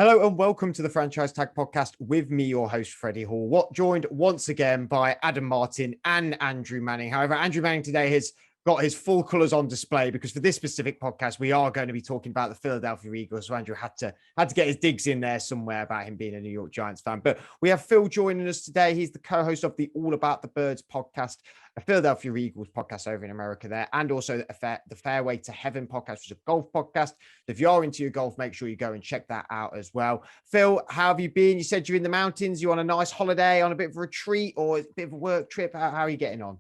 Hello and welcome to the Franchise Tag Podcast with me, your host, Freddie Hall, joined once again by Adam Martin and Andrew Manning. However, Andrew Manning today has got his full colours on display because for this specific podcast, we are going to be talking about the Philadelphia Eagles. So Andrew had to get his digs in there somewhere about him being a New York Giants fan. But we have Phil joining us today. He's the co-host of the All About the Birds podcast, a Philadelphia Eagles podcast over in America there, and also the Fairway to Heaven podcast, which is a golf podcast. If you are into your golf, make sure you go and check that out as well. Phil, how have you been? You said you're in the mountains. You on a nice holiday, on a bit of a retreat, or a bit of a work trip? How are you getting on?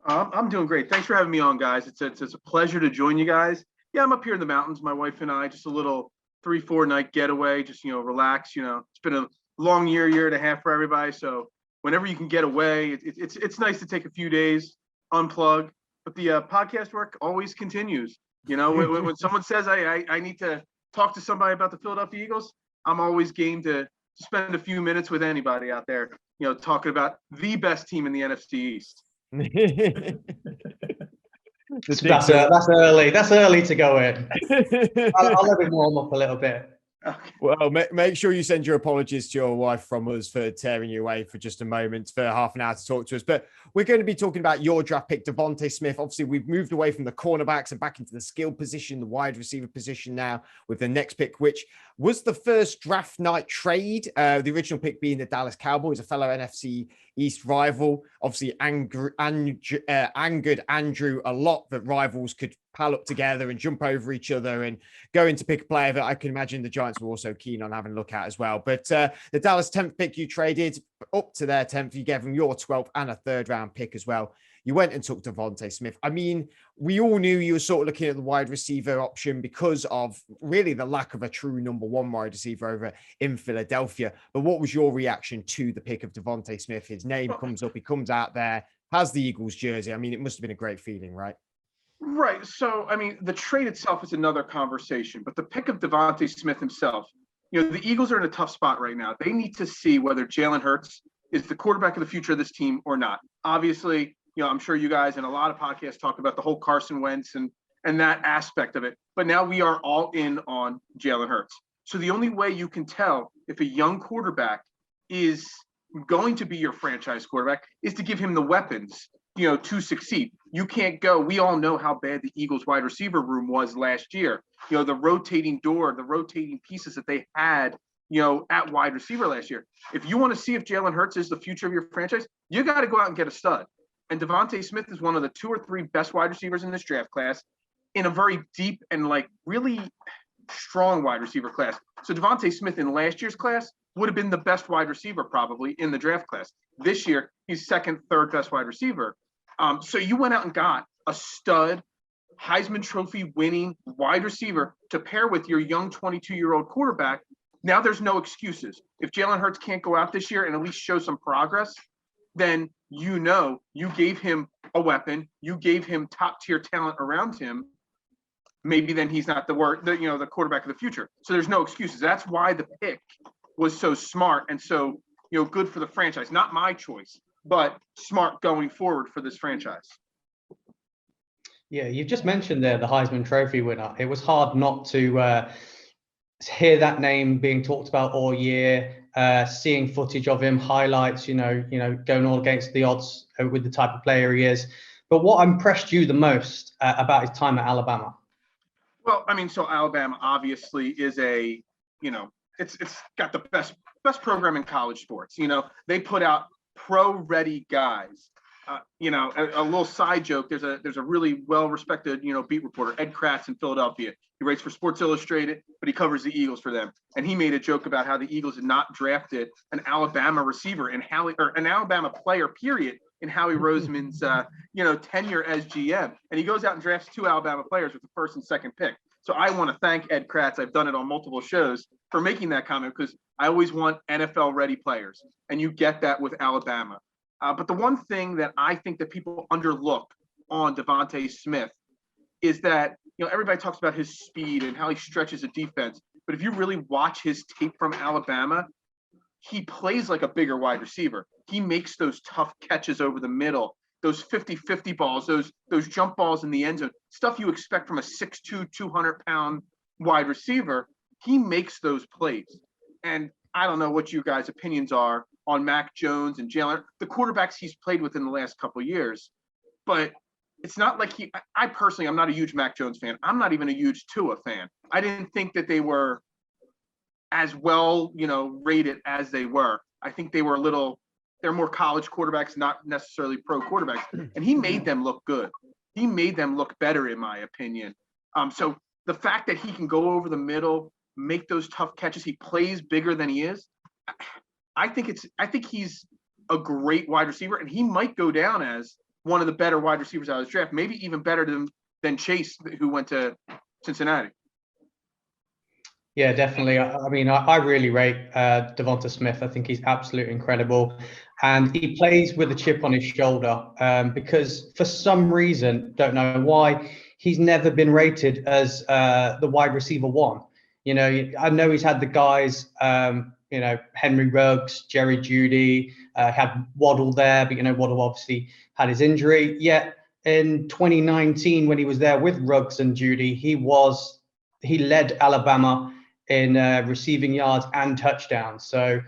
I'm doing great. Thanks for having me on, guys. It's a pleasure to join you guys. Yeah, I'm up here in the mountains. My wife and I, just a little 3-4 night getaway, just, relax. It's been a long year and a half for everybody. So whenever you can get away, it's nice to take a few days, unplug. But the podcast work always continues. When someone says I need to talk to somebody about the Philadelphia Eagles, I'm always game to spend a few minutes with anybody out there, talking about the best team in the NFC East. That's early. That's early to go in. I'll let him warm up a little bit. Okay. Well, make sure you send your apologies to your wife from us for tearing you away for just a moment, for half an hour to talk to us. But we're going to be talking about your draft pick, Devonta Smith. Obviously, we've moved away from the cornerbacks and back into the skill position, the wide receiver position now with the next pick, which was the first draft night trade. The original pick being the Dallas Cowboys, a fellow NFC East rival. Obviously, angered Andrew a lot that rivals could pal up together and jump over each other and go in to pick a player that I can imagine the Giants were also keen on having a look at as well. But the Dallas 10th pick you traded up to their 10th, you gave them your 12th and a third round pick as well. You went and took Devonta Smith. I mean, we all knew you were sort of looking at the wide receiver option because of really the lack of a true number one wide receiver over in Philadelphia. But what was your reaction to the pick of Devonta Smith? His name comes up, he comes out there, has the Eagles jersey. I mean, it must have been a great feeling, right? Right. So, I mean, the trade itself is another conversation, but the pick of Devonta Smith himself, the Eagles are in a tough spot right now. They need to see whether Jalen Hurts is the quarterback of the future of this team or not. Obviously, I'm sure you guys and a lot of podcasts talk about the whole Carson Wentz and that aspect of it. But now we are all in on Jalen Hurts. So the only way you can tell if a young quarterback is going to be your franchise quarterback is to give him the weapons, to succeed. You can't go. We all know how bad the Eagles wide receiver room was last year. The rotating door, the rotating pieces that they had, at wide receiver last year. If you want to see if Jalen Hurts is the future of your franchise, you got to go out and get a stud. And Devonta Smith is one of the 2 or 3 best wide receivers in this draft class in a very deep and really strong wide receiver class. So Devonta Smith in last year's class would have been the best wide receiver probably in the draft class. This year, he's second, third best wide receiver. So you went out and got a stud, Heisman Trophy winning wide receiver to pair with your young 22-year-old quarterback. Now there's no excuses. If Jalen Hurts can't go out this year and at least show some progress, then you gave him a weapon, you gave him top-tier talent around him. Maybe then he's not the quarterback of the future. So there's no excuses. That's why the pick was so smart and so good for the franchise. Not my choice, but smart going forward for this franchise. Yeah, you've just mentioned there the Heisman Trophy winner. It was hard not to hear that name being talked about all year. Seeing footage of him, highlights, going all against the odds with the type of player he is. But what impressed you the most about his time at Alabama? Well, I mean, so Alabama obviously is it's got the best program in college sports. They put out pro-ready guys. A little side joke. There's a really well-respected, beat reporter, Ed Kratz in Philadelphia. He writes for Sports Illustrated, but he covers the Eagles for them. And he made a joke about how the Eagles had not drafted an Alabama receiver or an Alabama player, period, in Howie Roseman's, tenure as GM. And he goes out and drafts 2 Alabama players with the first and second pick. So I want to thank Ed Kratz. I've done it on multiple shows for making that comment because I always want NFL-ready players, and you get that with Alabama. But the one thing that I think that people underlook on Devonta Smith is that, everybody talks about his speed and how he stretches a defense. But if you really watch his tape from Alabama, he plays like a bigger wide receiver. He makes those tough catches over the middle, those 50-50 balls, those jump balls in the end zone, stuff you expect from a 6'2", 200-pound wide receiver. He makes those plays. And I don't know what you guys' opinions are on Mac Jones and Jalen, the quarterbacks he's played with in the last couple of years. But it's not like I personally, I'm not a huge Mac Jones fan. I'm not even a huge Tua fan. I didn't think that they were as well, rated as they were. I think they're more college quarterbacks, not necessarily pro quarterbacks. And he made them look good. He made them look better, in my opinion. So the fact that he can go over the middle, make those tough catches, he plays bigger than he is. I think he's a great wide receiver, and he might go down as one of the better wide receivers out of this draft, maybe even better than Chase, who went to Cincinnati. Yeah, definitely. I mean, I really rate Devonta Smith. I think he's absolutely incredible. And he plays with a chip on his shoulder because for some reason, don't know why, he's never been rated as the wide receiver one. I know he's had the guys, Henry Ruggs, Jerry Jeudy, had Waddle there, but Waddle obviously had his injury. Yet in 2019, when he was there with Ruggs and Jeudy, he led Alabama in receiving yards and touchdowns. So,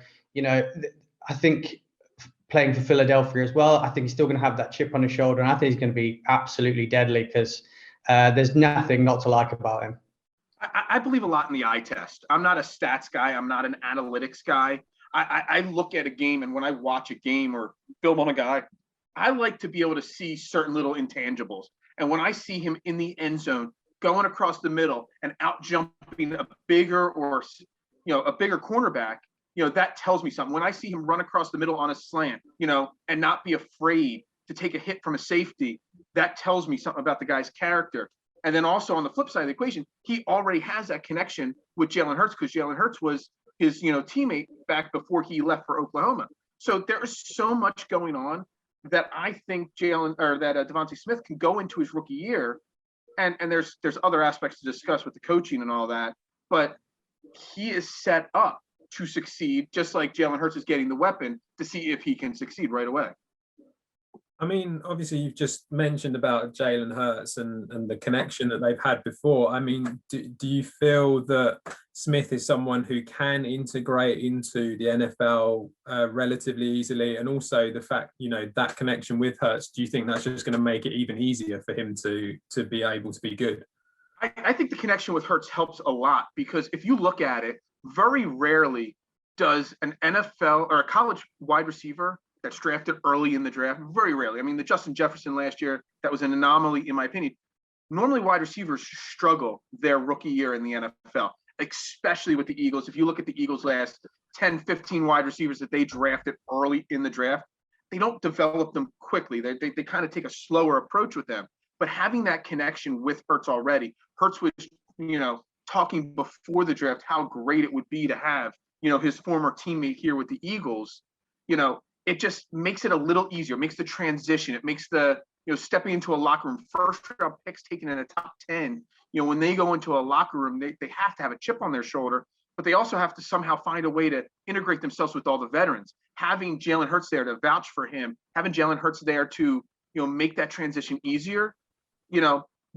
I think playing for Philadelphia as well, I think he's still going to have that chip on his shoulder, and I think he's going to be absolutely deadly because there's nothing not to like about him. I believe a lot in the eye test. I'm not a stats guy. I'm not an analytics guy. I look at a game, and when I watch a game or film on a guy, I like to be able to see certain little intangibles. And when I see him in the end zone, going across the middle and out jumping a bigger cornerback, that tells me something. When I see him run across the middle on a slant, and not be afraid to take a hit from a safety, that tells me something about the guy's character. And then also on the flip side of the equation, he already has that connection with Jalen Hurts because Jalen Hurts was his, teammate back before he left for Oklahoma. So there is so much going on that I think Devonta Smith can go into his rookie year. And there's other aspects to discuss with the coaching and all that, but he is set up to succeed, just like Jalen Hurts is getting the weapon to see if he can succeed right away. I mean, obviously, you've just mentioned about Jalen Hurts and the connection that they've had before. I mean, do you feel that Smith is someone who can integrate into the NFL relatively easily? And also the fact, that connection with Hurts, do you think that's just going to make it even easier for him to be able to be good? I think the connection with Hurts helps a lot because if you look at it, very rarely does an NFL or a college wide receiver that's drafted early in the draft, very rarely. I mean, the Justin Jefferson last year, that was an anomaly in my opinion. Normally wide receivers struggle their rookie year in the NFL, especially with the Eagles. If you look at the Eagles' last 10, 15 wide receivers that they drafted early in the draft, they don't develop them quickly. They kind of take a slower approach with them. But having that connection with Hurts already, Hurts was, talking before the draft how great it would be to have, his former teammate here with the Eagles, it just makes it a little easier, makes the transition. It makes the, stepping into a locker room, first round picks taken in the top 10, when they go into a locker room, they have to have a chip on their shoulder, but they also have to somehow find a way to integrate themselves with all the veterans. Having Jalen Hurts there to vouch for him, having Jalen Hurts there to, make that transition easier,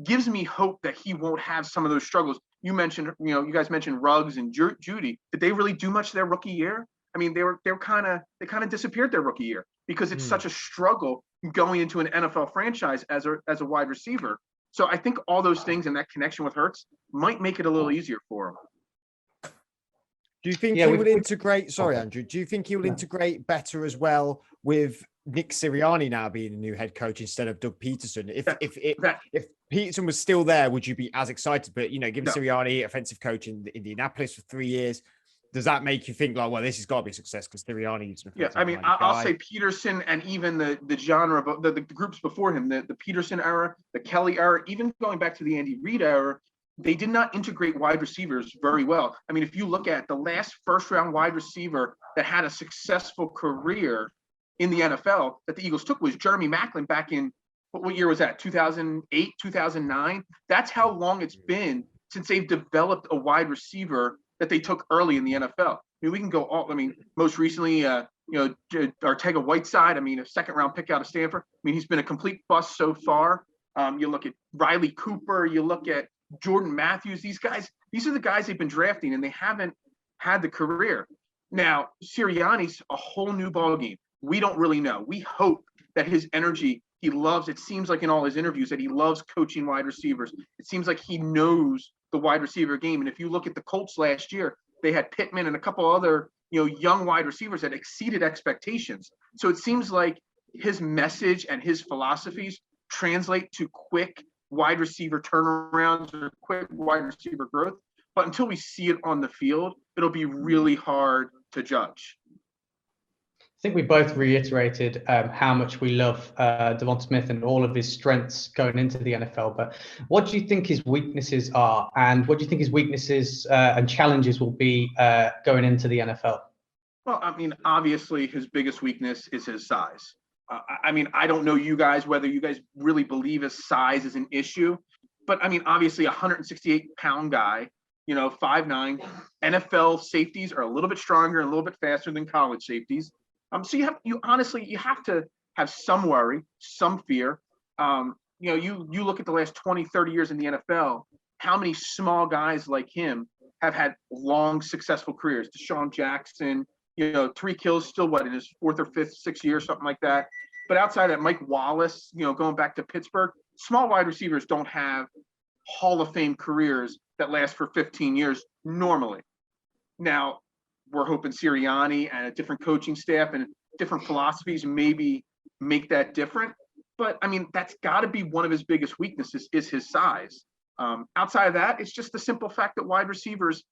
gives me hope that he won't have some of those struggles. You mentioned, you guys mentioned Ruggs and Jeudy. Did they really do much their rookie year? I mean, they kind of disappeared their rookie year because it's such a struggle going into an NFL franchise as a wide receiver. So I think all those things and that connection with Hurts might make it a little easier for him. Do you think he will integrate? Sorry, Andrew. Do you think he will integrate better as well with Nick Sirianni now being the new head coach instead of Doug Peterson? If Peterson was still there, would you be as excited? But given Sirianni, offensive coach in Indianapolis for 3 years, does that make you think like, well, this has got to be a success because Sirianni is I'll say Peterson and even the genre, the groups before him, the Peterson era, the Kelly era, even going back to the Andy Reid era, they did not integrate wide receivers very well. I mean, if you look at the last first-round wide receiver that had a successful career in the NFL that the Eagles took was Jeremy Maclin back in, what year was that, 2008, 2009? That's how long it's been since they've developed a wide receiver that they took early in the NFL. I mean, we can go most recently, Ortega Whiteside, a second-round pick out of Stanford. I mean, he's been a complete bust so far. You look at Riley Cooper, you look at Jordan Matthews, these are the guys they've been drafting, and they haven't had the career. Now, Sirianni's a whole new ballgame. We don't really know. We hope that his energy, he loves, it seems like in all his interviews that he loves coaching wide receivers. It seems like he knows the wide receiver game. And if you look at the Colts last year, they had Pittman and a couple other, young wide receivers that exceeded expectations. So it seems like his message and his philosophies translate to quick wide receiver turnarounds or quick wide receiver growth. But until we see it on the field, it'll be really hard to judge. I think we both reiterated how much we love Devonta Smith and all of his strengths going into the NFL. But what do you think his weaknesses are? And what do you think his weaknesses and challenges will be going into the NFL? Well, I mean, obviously his biggest weakness is his size. I don't know you guys, whether you guys really believe his size is an issue. But, I mean, obviously a 168-pound guy, 5'9", NFL safeties are a little bit stronger and a little bit faster than college safeties. So you have to have some worry, some fear. You look at the last 20, 30 years in the NFL, how many small guys like him have had long, successful careers? Deshaun Jackson, Tyreek Hill's still in his fourth or fifth, sixth year, something like that. But outside of that, Mike Wallace, going back to Pittsburgh, small wide receivers don't have Hall of Fame careers that last for 15 years normally. Now, we're hoping Sirianni and a different coaching staff and different philosophies maybe make that different. But, I mean, that's got to be one of his biggest weaknesses is his size. Outside of that, it's just the simple fact that wide receivers,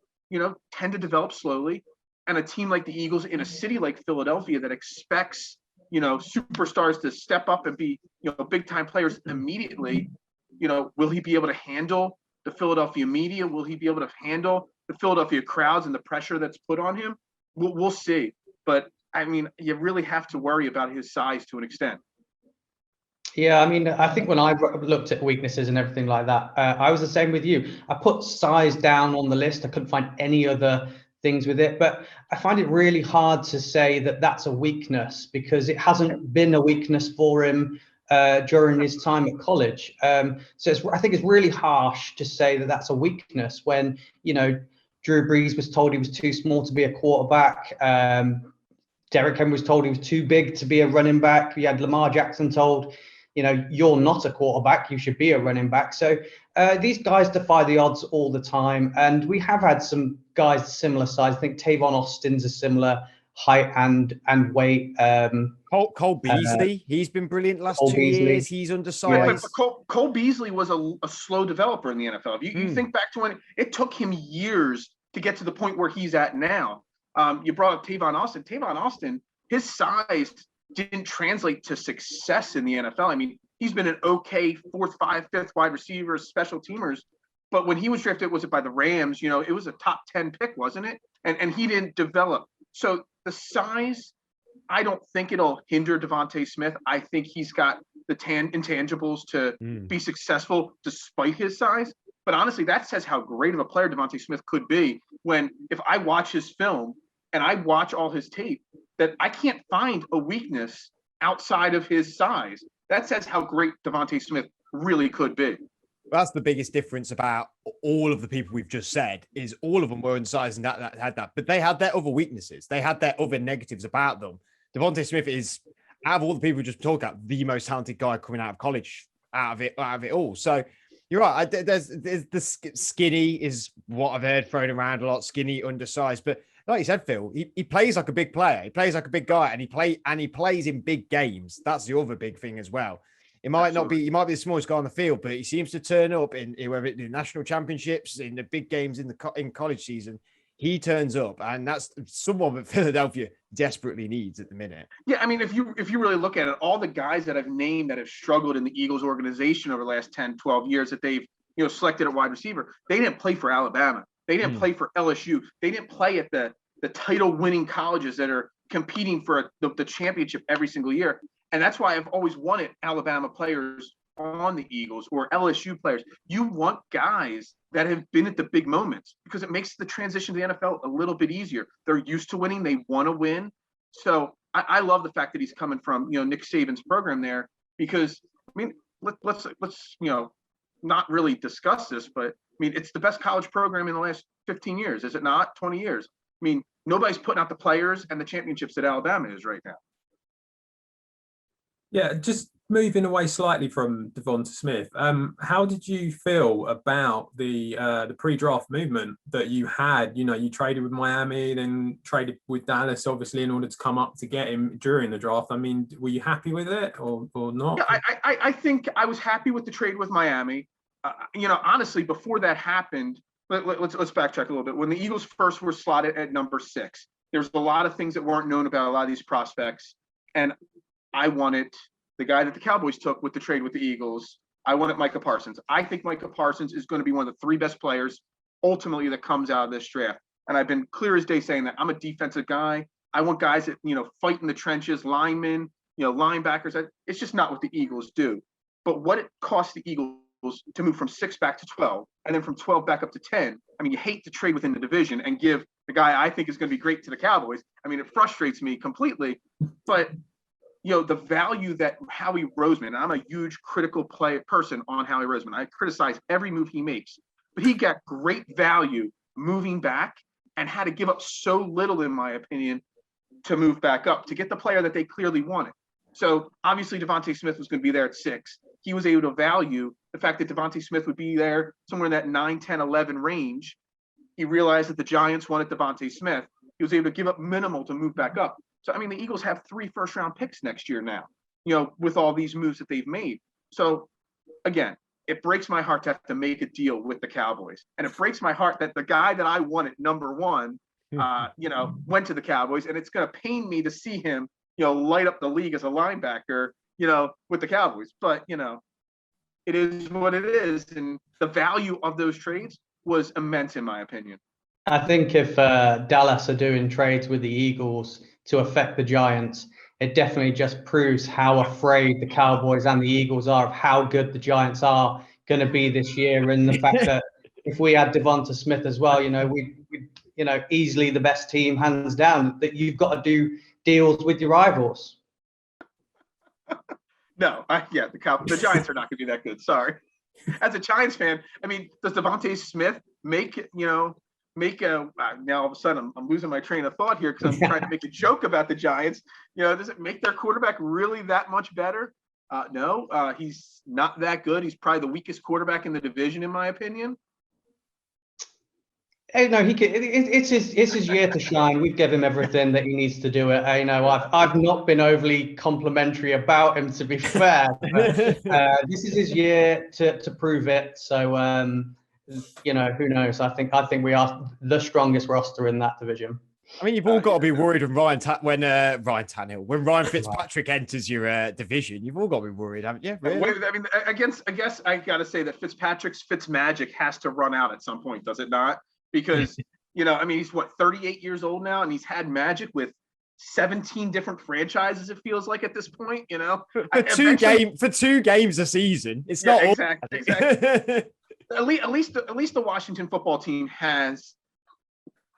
tend to develop slowly. And a team like the Eagles in a city like Philadelphia that expects, superstars to step up and be, big-time players immediately, will he be able to handle the Philadelphia media? Will he be able to handle the Philadelphia crowds and the pressure that's put on him? We'll see. But, I mean, you really have to worry about his size to an extent. Yeah, I mean, I think when I looked at weaknesses and everything like that, I was the same with you. I put size down on the list. I couldn't find any other things with it, but I find it really hard to say that that's a weakness because it hasn't been a weakness for him during his time at college. So I think it's really harsh to say that that's a weakness when, Drew Brees was told he was too small to be a quarterback. Derrick Henry was told he was too big to be a running back. You had Lamar Jackson told, you're not a quarterback, you should be a running back. So these guys defy the odds all the time. And we have had some guys similar size. I think Tavon Austin's a similar height and weight. Cole Beasley, he's been brilliant last Cole 2 Beasley. years. He's undersized. But Cole Beasley was a slow developer in the NFL. If you think back to when it took him years to get to the point where he's at now. You brought up Tavon Austin. Tavon Austin, his size didn't translate to success in the NFL. I mean, he's been an okay fourth, fifth wide receiver, special teamers. But when he was drafted, was it by the Rams? It was a top 10 pick, wasn't it? And he didn't develop. So the size, I don't think it'll hinder Devonta Smith. I think he's got the intangibles to be successful despite his size. But honestly, that says how great of a player Devonta Smith could be when if I watch his film and I watch all his tape, that I can't find a weakness outside of his size. That says how great Devonta Smith really could be. That's the biggest difference about all of the people we've just said is all of them were undersized and that had that, but they had their other weaknesses. They had their other negatives about them. Devonta Smith is, out of all the people we just talked about, the most talented guy coming out of college out of it all. So you're right. There's the skinny is what I've heard thrown around a lot. Skinny, undersized, but like you said, Phil, he plays like a big player. He plays like a big guy, and he plays in big games. That's the other big thing as well. It might not be, he might be the smallest guy on the field, but he seems to turn up in whether it the national championships, in the big games in college season. He turns up, and that's someone that Philadelphia desperately needs at the minute. Yeah, I mean, if you really look at it, all the guys that I've named that have struggled in the Eagles organization over the last 10, 12 years that they've selected at wide receiver, they didn't play for Alabama. They didn't play for LSU. They didn't play at the title-winning colleges that are competing for the championship every single year. And that's why I've always wanted Alabama players on the Eagles or LSU players. You want guys that have been at the big moments because it makes the transition to the NFL a little bit easier. They're used to winning. They want to win. So I love the fact that he's coming from, Nick Saban's program there because, I mean, let's not really discuss this, but I mean, it's the best college program in the last 15 years, is it not? 20 years. mean, nobody's putting out the players and the championships that Alabama is right now. Yeah, just moving away slightly from Devonta Smith. How did you feel about the pre-draft movement that you had? You know, you traded with Miami, then traded with Dallas, obviously, in order to come up to get him during the draft. I mean, were you happy with it or not? Yeah, I think I was happy with the trade with Miami. You know, honestly, before that happened, let's backtrack a little bit. When the Eagles first were slotted at number 6, there was a lot of things that weren't known about a lot of these prospects, and I wanted the guy that the Cowboys took with the trade with the Eagles. I wanted Micah Parsons. I think Micah Parsons is going to be one of the 3 best players ultimately that comes out of this draft. And I've been clear as day saying that I'm a defensive guy. I want guys that, you know, fight in the trenches, linemen, you know, linebackers. It's just not what the Eagles do. But what it cost the Eagles to move from 6 back to 12, and then from 12 back up to 10. I mean, you hate to trade within the division and give the guy I think is going to be great to the Cowboys. I mean, it frustrates me completely. But you know, the value that Howie Roseman, I'm a huge critical person on Howie Roseman. I criticize every move he makes, but he got great value moving back and had to give up so little, in my opinion, to move back up to get the player that they clearly wanted. So obviously Devonta Smith was going to be there at 6. He was able to value the fact that Devonta Smith would be there somewhere in that 9, 10, 11 range. He realized that the Giants wanted Devonta Smith. He was able to give up minimal to move back up. So, I mean, the Eagles have 3 first-round picks next year now, you know, with all these moves that they've made. So, again, it breaks my heart to have to make a deal with the Cowboys. And it breaks my heart that the guy that I wanted, number 1, you know, went to the Cowboys. And it's going to pain me to see him, you know, light up the league as a linebacker, you know, with the Cowboys. But, you know, it is what it is. And the value of those trades was immense, in my opinion. I think if Dallas are doing trades with the Eagles to affect the Giants, it definitely just proves how afraid the Cowboys and the Eagles are of how good the Giants are going to be this year. And the fact that if we had Devonta Smith as well, you know, we you know, easily the best team, hands down, that you've got to do deals with your rivals. No, the Giants are not going to be that good. Sorry. As a Giants fan, I mean, does Devonta Smith make a now all of a sudden I'm losing my train of thought here because I'm trying to make a joke about the Giants. You know, does it make their quarterback really that much better? No, he's not that good. He's probably the weakest quarterback in the division, in my opinion. Hey, no, he can. It's his year to shine. We've given him everything that he needs to do it. You know, I've not been overly complimentary about him, to be fair. But, this is his year to prove it. So, you know, who knows? I think we are the strongest roster in that division. I mean, you've all got to be worried when Ryan Fitzpatrick enters your division. You've all got to be worried, haven't you? Really? I mean, I guess I got to say that Fitzpatrick's Fitzmagic has to run out at some point, does it not? Because, you know, I mean, he's 38 years old now, and he's had magic with 17 different franchises, it feels like, at this point, you know. For two games a season. It's not exactly. At least the Washington football team has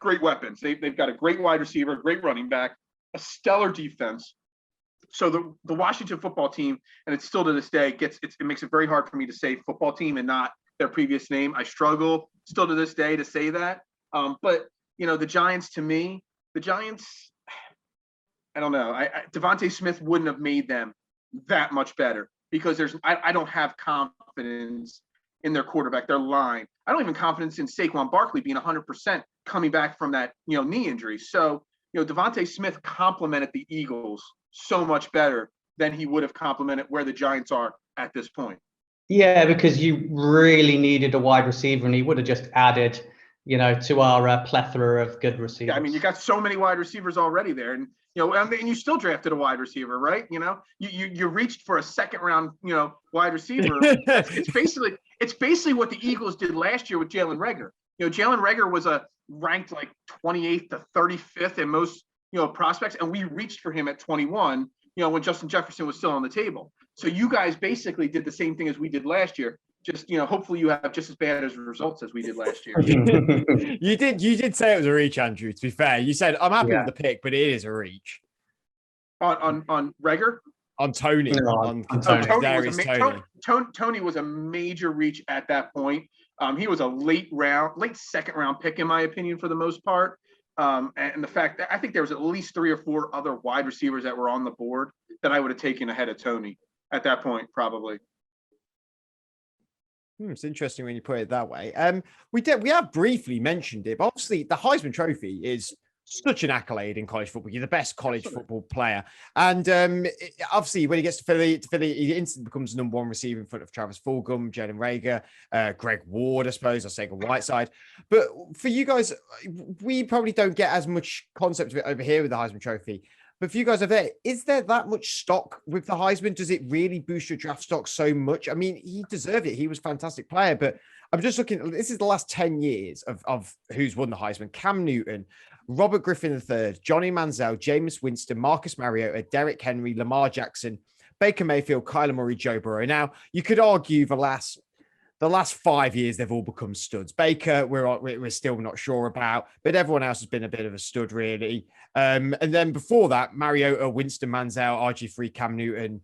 great weapons. They've got a great wide receiver, great running back, a stellar defense. So the Washington football team, and it's still to this day, it makes it very hard for me to say football team and not their previous name. I struggle still to this day to say that. But, you know, the Giants, to me, I don't know. Devonta Smith wouldn't have made them that much better because I don't have confidence in their quarterback, their line. I don't even confidence in Saquon Barkley being 100% coming back from that, you know, knee injury. So, you know, Devonta Smith complemented the Eagles so much better than he would have complemented where the Giants are at this point. Yeah, because you really needed a wide receiver, and he would have just added, you know, to our plethora of good receivers. Yeah, I mean, you got so many wide receivers already there, and you know, and you still drafted a wide receiver, right? You know, you reached for a second round, you know, wide receiver. It's basically what the Eagles did last year with Jalen Reagor. You know, Jalen Reagor was ranked like 28th to 35th in most, you know, prospects, and we reached for him at 21. You know, when Justin Jefferson was still on the table. So you guys basically did the same thing as we did last year. Just, you know, hopefully you have just as bad as results as we did last year. You did say it was a reach, Andrew, to be fair. You said, I'm happy with the pick, but it is a reach. On Reagor? On Tony. Tony was a major reach at that point. He was a late second round pick, in my opinion, for the most part. And the fact that I think there was at least 3 or 4 other wide receivers that were on the board that I would have taken ahead of Tony at that point, probably. It's interesting when you put it that way. We have briefly mentioned it, but obviously the Heisman Trophy is such an accolade in college football. You're the best college football player, and obviously when he gets to Philly, he instantly becomes the #1 receiver in front of Travis Fulgham, Jalen Reagor, Greg Ward, I suppose, or Sega Whiteside. But for you guys, we probably don't get as much concept of it over here with the Heisman Trophy. But for you guys over there, is there that much stock with the Heisman? Does it really boost your draft stock so much? I mean, he deserved it. He was a fantastic player, but I'm just looking, this is the last 10 years of who's won the Heisman. Cam Newton, Robert Griffin III, Johnny Manziel, Jameis Winston, Marcus Mariota, Derrick Henry, Lamar Jackson, Baker Mayfield, Kyler Murray, Joe Burrow. Now, you could argue the last 5 years, they've all become studs. Baker, we're still not sure about, but everyone else has been a bit of a stud, really. And then before that, Mariota, Winston, Manziel, RG3, Cam Newton.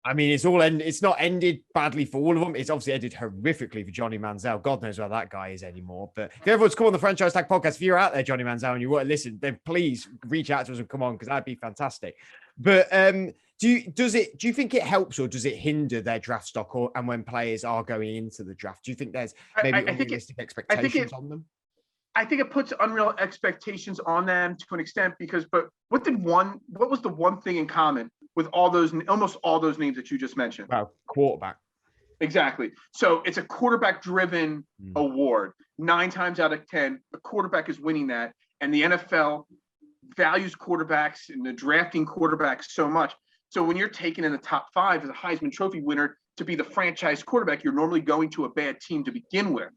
I mean, it's not ended badly for all of them. It's obviously ended horrifically for Johnny Manziel. God knows where that guy is anymore. But if everyone's come on the Franchise Tag podcast, if you're out there, Johnny Manziel, and you want to listen, then please reach out to us and come on, because that'd be fantastic. But do you think it helps or does it hinder their draft stock, and when players are going into the draft? Do you think there's maybe unrealistic expectations on them? I think it puts unreal expectations on them to an extent, but what was the one thing in common with almost all those names that you just mentioned? Wow, quarterback. Exactly. So it's a quarterback driven award. 9 times out of 10, a quarterback is winning that. And the NFL values quarterbacks and the drafting quarterbacks so much. So when you're taken in the top 5 as a Heisman Trophy winner to be the franchise quarterback, you're normally going to a bad team to begin with.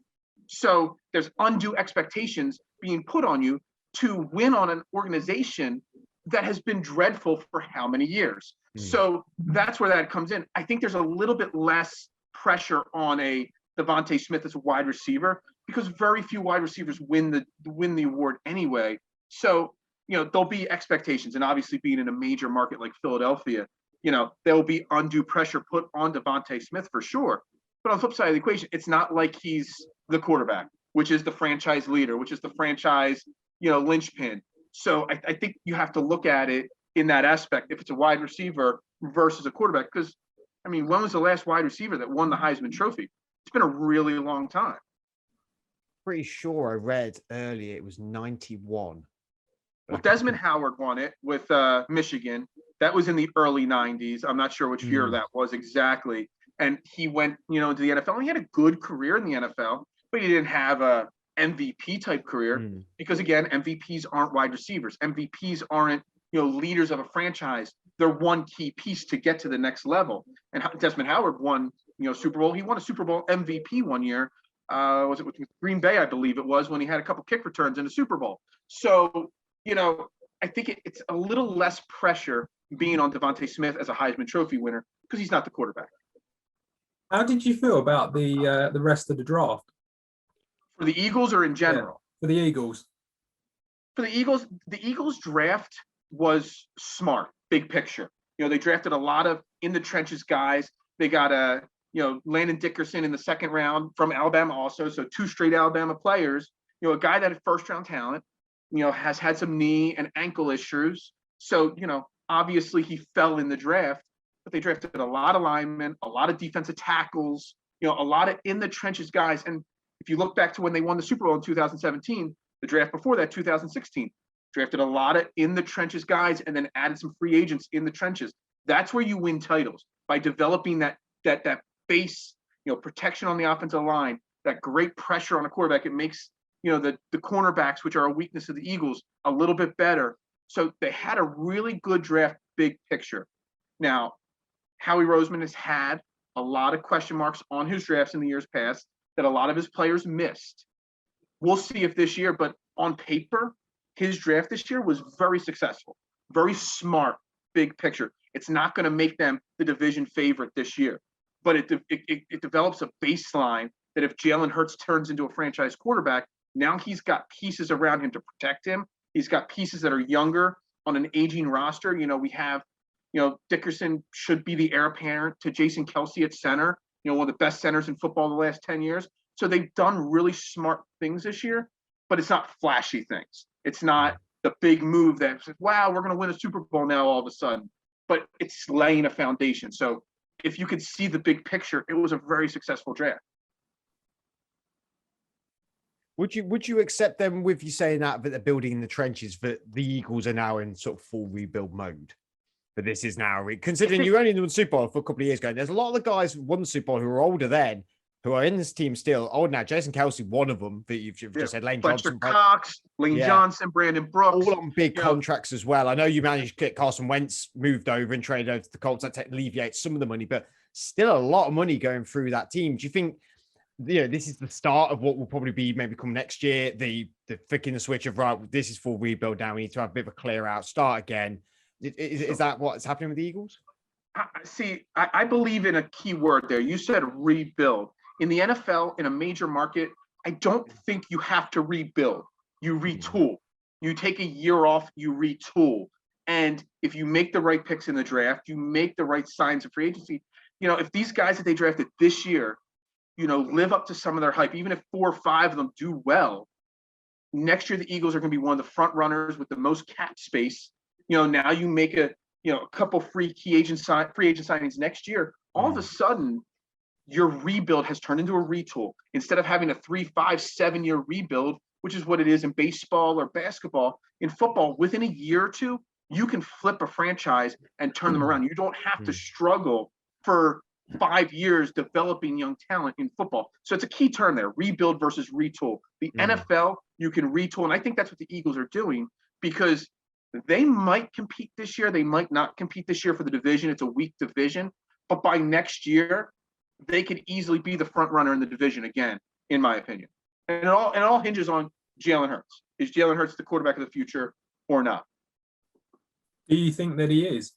So there's undue expectations being put on you to win on an organization that has been dreadful for how many years. So that's where that comes in. I think there's a little bit less pressure on a Devonta Smith as a wide receiver, because very few wide receivers win the award anyway. So, there'll be expectations, and obviously being in a major market like Philadelphia, there will be undue pressure put on Devonta Smith for sure. But on the flip side of the equation, it's not like he's the quarterback, which is the franchise leader, which is the franchise, linchpin. So I think you have to look at it in that aspect, if it's a wide receiver versus a quarterback. Because, I mean, when was the last wide receiver that won the Heisman Trophy? It's been a really long time. Pretty sure I read earlier it was 91. Well, Desmond Howard won it with Michigan. That was in the early 90s. I'm not sure which year that was exactly. And he went, into the NFL. And he had a good career in the NFL, but he didn't have a MVP type career because, again, MVPs aren't wide receivers. MVPs aren't, leaders of a franchise. They're one key piece to get to the next level. And Desmond Howard won, Super Bowl. He won a Super Bowl MVP one year. Was it with Green Bay, I believe it was, when he had a couple kick returns in the Super Bowl. So, I think it's a little less pressure being on Devonta Smith as a Heisman Trophy winner because he's not the quarterback. How did you feel about the rest of the draft? For the Eagles or in general? Yeah, for the Eagles. For the Eagles draft was smart, big picture. They drafted a lot of in the trenches guys. They got Landon Dickerson in the 2nd round from Alabama also. So 2 straight Alabama players, a guy that had 1st round talent, has had some knee and ankle issues. So, obviously he fell in the draft, but they drafted a lot of linemen, a lot of defensive tackles, a lot of in the trenches guys. And if you look back to when they won the Super Bowl in 2017, the draft before that, 2016, drafted a lot of in the trenches guys and then added some free agents in the trenches. That's where you win titles, by developing that base, protection on the offensive line, that great pressure on a quarterback. It makes, the cornerbacks, which are a weakness of the Eagles, a little bit better. So they had a really good draft, big picture. Now, Howie Roseman has had a lot of question marks on his drafts in the years past that a lot of his players missed. We'll see if this year, but on paper, his draft this year was very successful, very smart, big picture. It's not going to make them the division favorite this year, but it develops a baseline that if Jalen Hurts turns into a franchise quarterback, now he's got pieces around him to protect him. He's got pieces that are younger on an aging roster. We have, Dickerson should be the heir apparent to Jason Kelce at center, one of the best centers in football the last 10 years. So they've done really smart things this year, but it's not flashy things. It's not the big move that says, wow, we're going to win a Super Bowl now all of a sudden. But it's laying a foundation. So if you could see the big picture, it was a very successful draft. Would you accept them with you saying that they're building in the trenches, that the Eagles are now in sort of full rebuild mode? But this is now, considering you only won Super Bowl for a couple of years ago, there's a lot of the guys who won the Super Bowl who are older then, who are in this team still. Old now. Jason Kelsey, one of them that you've just said. Lane Fletcher Johnson, Cox, Lane Johnson, Brandon Brooks, all on big contracts as well. I know you managed to get Carson Wentz moved over and traded over to the Colts. That alleviates some of the money, but still a lot of money going through that team. Do you think, this is the start of what will probably be maybe come next year? The flicking the switch of, right, this is full rebuild now. We need to have a bit of a clear out, start again. Is that what's happening with the Eagles? I believe in a key word there. You said rebuild. In the NFL, in a major market, I don't think you have to rebuild. You retool. You take a year off, you retool. And if you make the right picks in the draft, you make the right signs of free agency. If these guys that they drafted this year, live up to some of their hype, even if 4 or 5 of them do well, next year the Eagles are going to be one of the front runners with the most cap space. Now you make a couple free agent signings next year. All of a sudden, your rebuild has turned into a retool. Instead of having a 3, 5, 7 year rebuild, which is what it is in baseball or basketball, in football, within a year or two, you can flip a franchise and turn them around. You don't have to struggle for 5 years developing young talent in football. So it's a key term there, rebuild versus retool. The NFL, you can retool. And I think that's what the Eagles are doing, because they might compete this year. They might not compete this year for the division. It's a weak division. But by next year, they could easily be the front runner in the division again, in my opinion. And it all hinges on Jalen Hurts. Is Jalen Hurts the quarterback of the future or not? Do you think that he is?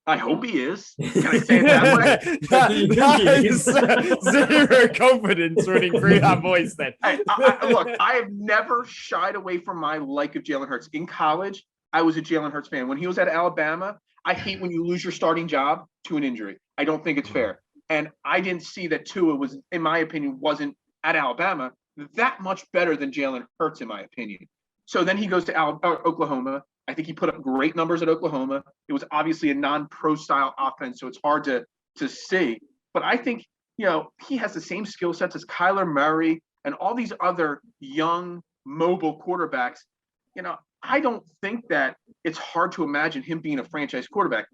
I hope he is. Can I say it that way? that is zero confidence running through that voice then. Look, I have never shied away from my like of Jalen Hurts. In college, I was a Jalen Hurts fan. When he was at Alabama, I hate when you lose your starting job to an injury. I don't think it's fair. And I didn't see that Tua was, in my opinion, wasn't at Alabama that much better than Jalen Hurts, in my opinion. So then he goes to Oklahoma. I think he put up great numbers at Oklahoma. It was obviously a non-pro style offense, so it's hard to see. But I think, he has the same skill sets as Kyler Murray and all these other young, mobile quarterbacks. I don't think that it's hard to imagine him being a franchise quarterback.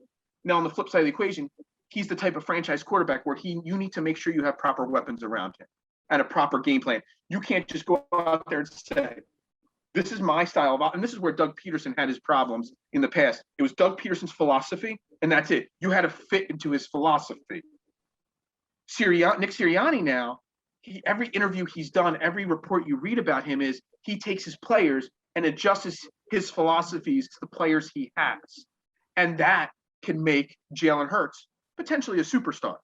Now, on the flip side of the equation, he's the type of franchise quarterback where you need to make sure you have proper weapons around him and a proper game plan. You can't just go out there and say, this is my style of, and this is where Doug Peterson had his problems in the past. It was Doug Peterson's philosophy, and that's it. You had to fit into his philosophy. Nick Sirianni now, every interview he's done, every report you read about him is he takes his players and adjusts his philosophies to the players he has. And that can make Jalen Hurts potentially a superstar.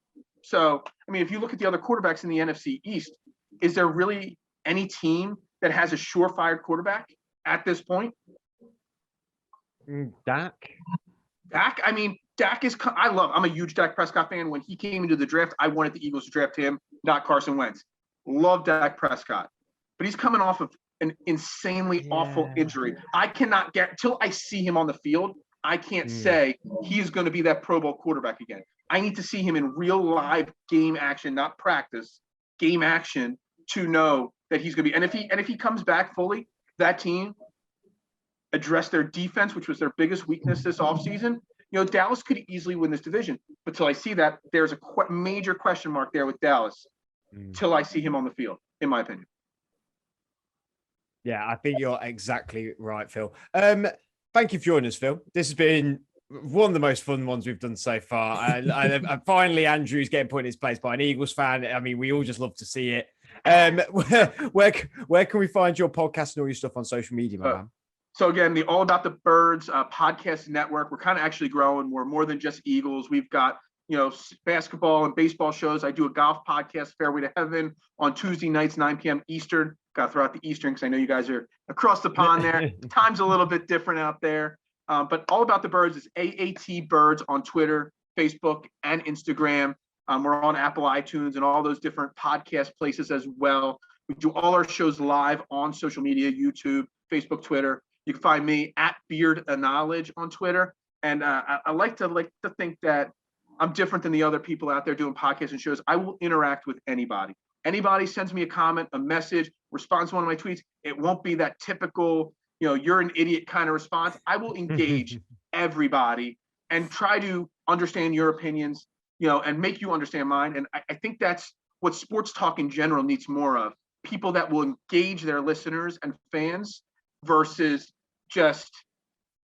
So, if you look at the other quarterbacks in the NFC East, is there really any team that has a surefire quarterback at this point? Dak? Dak is, I'm a huge Dak Prescott fan. When he came into the draft, I wanted the Eagles to draft him, not Carson Wentz. Love Dak Prescott. But he's coming off of an insanely awful injury. I cannot get, till I see him on the field, I can't say he's going to be that Pro Bowl quarterback again. I need to see him in real live game action, not practice, game action, to know that he's going to be. And if he comes back fully, that team address their defense, which was their biggest weakness this offseason. Dallas could easily win this division. But till I see that, there's a major question mark there with Dallas till I see him on the field, in my opinion. Yeah, I think you're exactly right, Phil. Thank you for joining us, Phil. This has been one of the most fun ones we've done so far. And finally, Andrew's getting put in his place by an Eagles fan. We all just love to see it. Where can we find your podcast and all your stuff on social media, man? So again, the All About the Birds podcast network, we're kind of actually growing. We're more than just Eagles. We've got, basketball and baseball shows. I do a golf podcast, Fairway to Heaven, on Tuesday nights, 9 p.m. Eastern. Got to throw out the Eastern because I know you guys are across the pond there. Time's a little bit different out there. But All About the Birds is AAT Birds on Twitter, Facebook, and Instagram. We're on Apple, iTunes, and all those different podcast places as well. We do all our shows live on social media, YouTube, Facebook, Twitter. You can find me at Beard of Knowledge on Twitter. And I like to think that I'm different than the other people out there doing podcasts and shows. I will interact with anybody. Anybody sends me a comment, a message, responds to one of my tweets. It won't be that typical, you're an idiot kind of response. I will engage everybody and try to understand your opinions, and make you understand mine. And I think that's what sports talk in general needs more of. People that will engage their listeners and fans versus just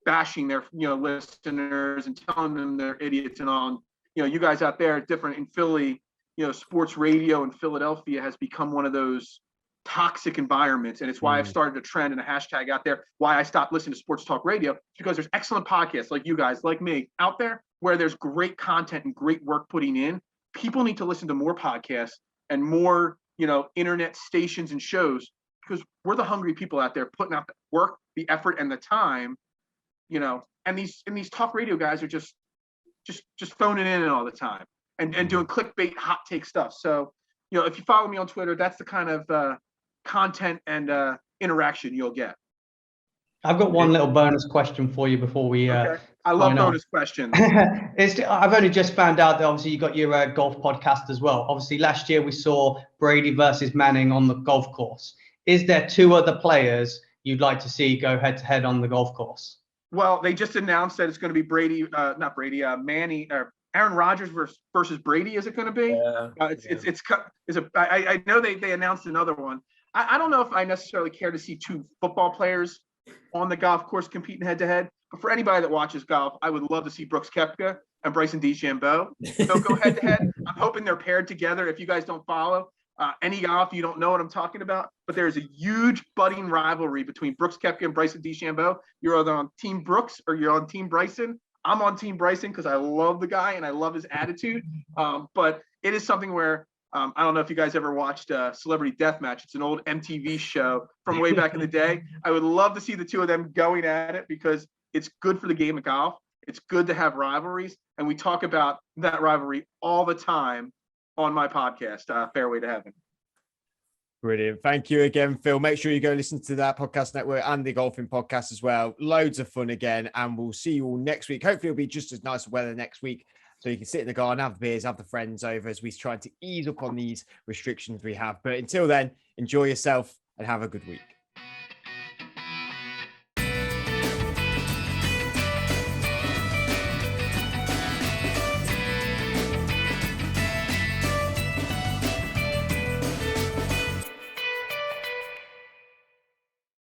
bashing their listeners and telling them they're idiots and all. You guys out there are different. In Philly, sports radio in Philadelphia has become one of those toxic environments, and it's why I've started a trend and a hashtag out there. Why I stopped listening to sports talk radio, because there's excellent podcasts like you guys, like me, out there where there's great content and great work putting in. People need to listen to more podcasts and more internet stations and shows, because we're the hungry people out there putting out the work, the effort, and the time. And these talk radio guys are just phoning in all the time and doing clickbait hot take stuff. So if you follow me on Twitter, that's the kind of content and interaction you'll get. I've got one little bonus question for you before we okay. I love bonus questions. I've only just found out that obviously you got your golf podcast as well. Obviously last year we saw Brady versus Manning on the golf course. Is there two other players you'd like to see go head to head on the golf course? Well, they just announced that it's going to be Manny or Aaron Rodgers versus Brady. Is it going to be? Yeah. I know they announced another one. I don't know if I necessarily care to see two football players on the golf course competing head to head. But for anybody that watches golf, I would love to see Brooks Koepka and Bryson DeChambeau. They'll go head to head. I'm hoping they're paired together. If you guys don't follow any golf, you don't know what I'm talking about. But there's a huge budding rivalry between Brooks Koepka and Bryson DeChambeau. You're either on Team Brooks or you're on Team Bryson. I'm on Team Bryson because I love the guy and I love his attitude. But it is something where I don't know if you guys ever watched Celebrity Deathmatch. It's an old MTV show from way back in the day. I would love to see the two of them going at it because it's good for the game of golf. It's good to have rivalries. And we talk about that rivalry all the time on my podcast, Fairway to Heaven. Brilliant. Thank you again, Phil. Make sure you go listen to that podcast network and the golfing podcast as well. Loads of fun again. And we'll see you all next week. Hopefully it'll be just as nice weather next week. So you can sit in the garden, have beers, have the friends over as we try to ease up on these restrictions we have. But until then, enjoy yourself and have a good week.